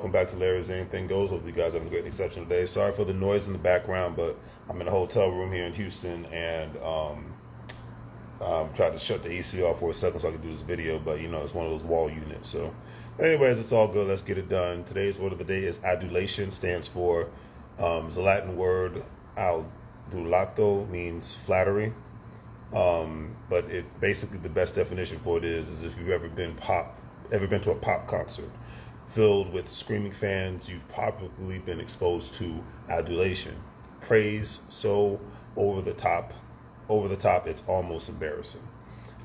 Welcome back to Larry's Anything Goes. Hope you guys have a great exceptional day. Sorry for the noise in the background, but I'm in a hotel room here in Houston and tried to shut the AC off for a second so I could do this video, but it's one of those wall units. So anyways, it's all good. Let's get it done. Today's word of the day is adulation. Stands for, it's a Latin word. Adulato means flattery. But it basically, the best definition for it is if you've ever been to a pop concert filled with screaming fans, you've probably been exposed to adulation. Praise so over the top, it's almost embarrassing.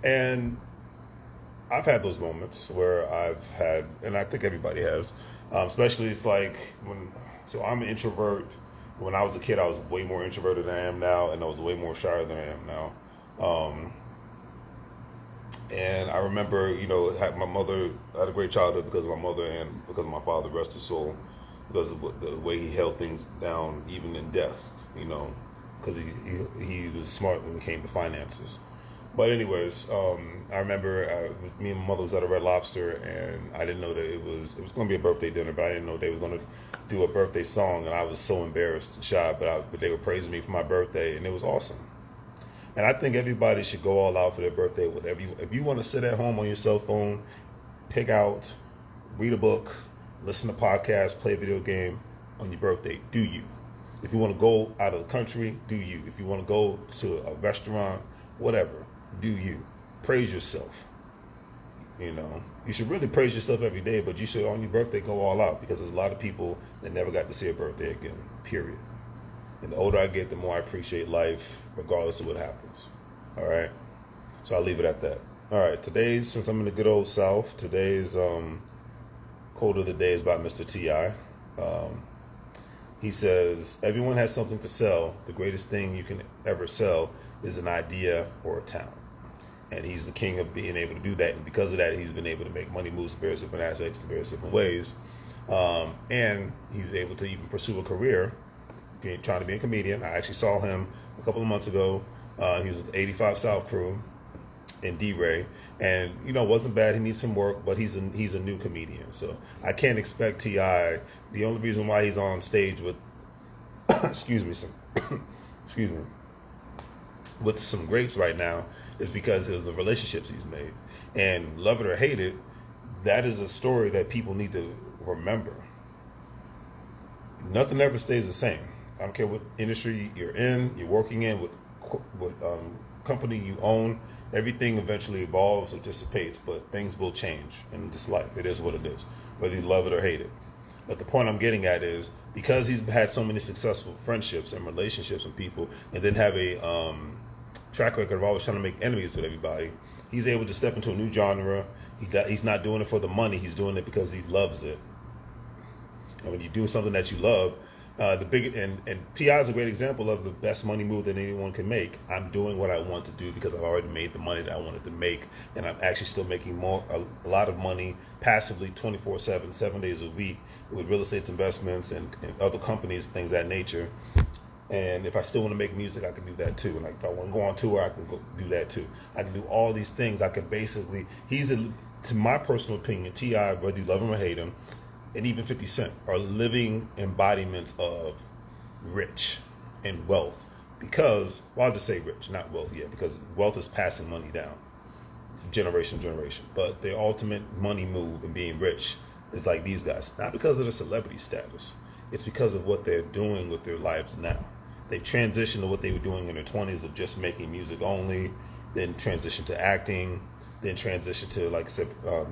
And I've had those moments where and I think everybody has, especially it's like so I'm an introvert. When I was a kid, I was way more introverted than I am now, and I was way more shy than I am now. And I remember, my mother, I had a great childhood because of my mother and because of my father, rest his soul, because of the way he held things down, even in death, because he was smart when it came to finances. But anyways, I remember me and my mother was at a Red Lobster, and I didn't know that it was going to be a birthday dinner, but I didn't know they was going to do a birthday song, and I was so embarrassed and shy, but they were praising me for my birthday, and it was awesome. And I think everybody should go all out for their birthday, whatever if you want to sit at home on your cell phone, pick out, read a book, listen to podcasts, play a video game on your birthday, do you. If you want to go out of the country, do you. If you want to go to a restaurant, whatever, do you. Praise yourself. You should really praise yourself every day, but you should on your birthday go all out, because there's a lot of people that never got to see a birthday again, period. And the older I get, the more I appreciate life, regardless of what happens. All right? So I'll leave it at that. All right, since I'm in the good old South, today's quote of the day is by Mr. T.I. He says, everyone has something to sell. The greatest thing you can ever sell is an idea or a talent. And he's the king of being able to do that. And because of that, he's been able to make money moves in various different aspects in various different ways. And he's able to even pursue a career trying to be a comedian. I actually saw him a couple of months ago. He was with the 85 South crew in D-Ray, and wasn't bad. He needs some work, but he's a new comedian, so I can't expect T.I. The only reason why he's on stage with with some greats right now is because of the relationships he's made. And love it or hate it, that is a story that people need to remember. Nothing ever stays the same. I don't care what industry you're working in, what company you own. Everything eventually evolves or dissipates, but things will change in this life. It is what it is, whether you love it or hate it. But the point I'm getting at is, because he's had so many successful friendships and relationships with people, and then have a track record of always trying to make enemies with everybody, he's able to step into a new genre. He's not doing it for the money. He's doing it because he loves it. And when you do something that you love, and T.I. is a great example of the best money move that anyone can make. I'm doing what I want to do because I've already made the money that I wanted to make, and I'm actually still making a lot of money passively 24/7, 7 days a week with real estate investments and other companies, things of that nature. And if I still want to make music, I can do that too. And if I want to go on tour, I can go do that too. I can do all these things. I can basically, to my personal opinion, T.I., whether you love him or hate him, and even 50 Cent are living embodiments of rich and wealth. Because, well, I'll just say rich, not wealth yet, because wealth is passing money down from generation to generation. But the ultimate money move in being rich is like these guys. Not because of the celebrity status. It's because of what they're doing with their lives now. They transitioned to what they were doing in their 20s of just making music only, then transitioned to acting, then transition to, like I said,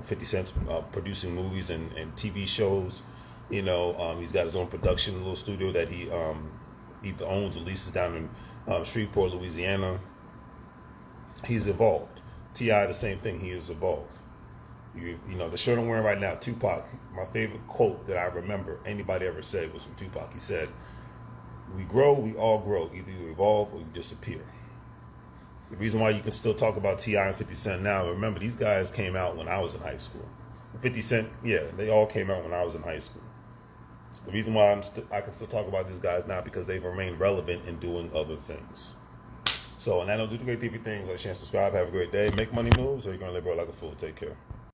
50 Cent's producing movies and TV shows. He's got his own production little studio that he either owns or leases down in Shreveport, Louisiana. He's evolved. T.I., the same thing. He has evolved. The shirt I'm wearing right now, Tupac, my favorite quote that I remember anybody ever said was from Tupac. He said, we grow, we all grow. Either you evolve or you disappear. The reason why you can still talk about T.I. and 50 Cent now, remember, these guys came out when I was in high school. 50 Cent, yeah, they all came out when I was in high school. So the reason why I can still talk about these guys now, because they've remained relevant in doing other things. So, and I don't do the great TV things. Like, share, subscribe, have a great day, make money moves, or you're going to live like a fool. Take care.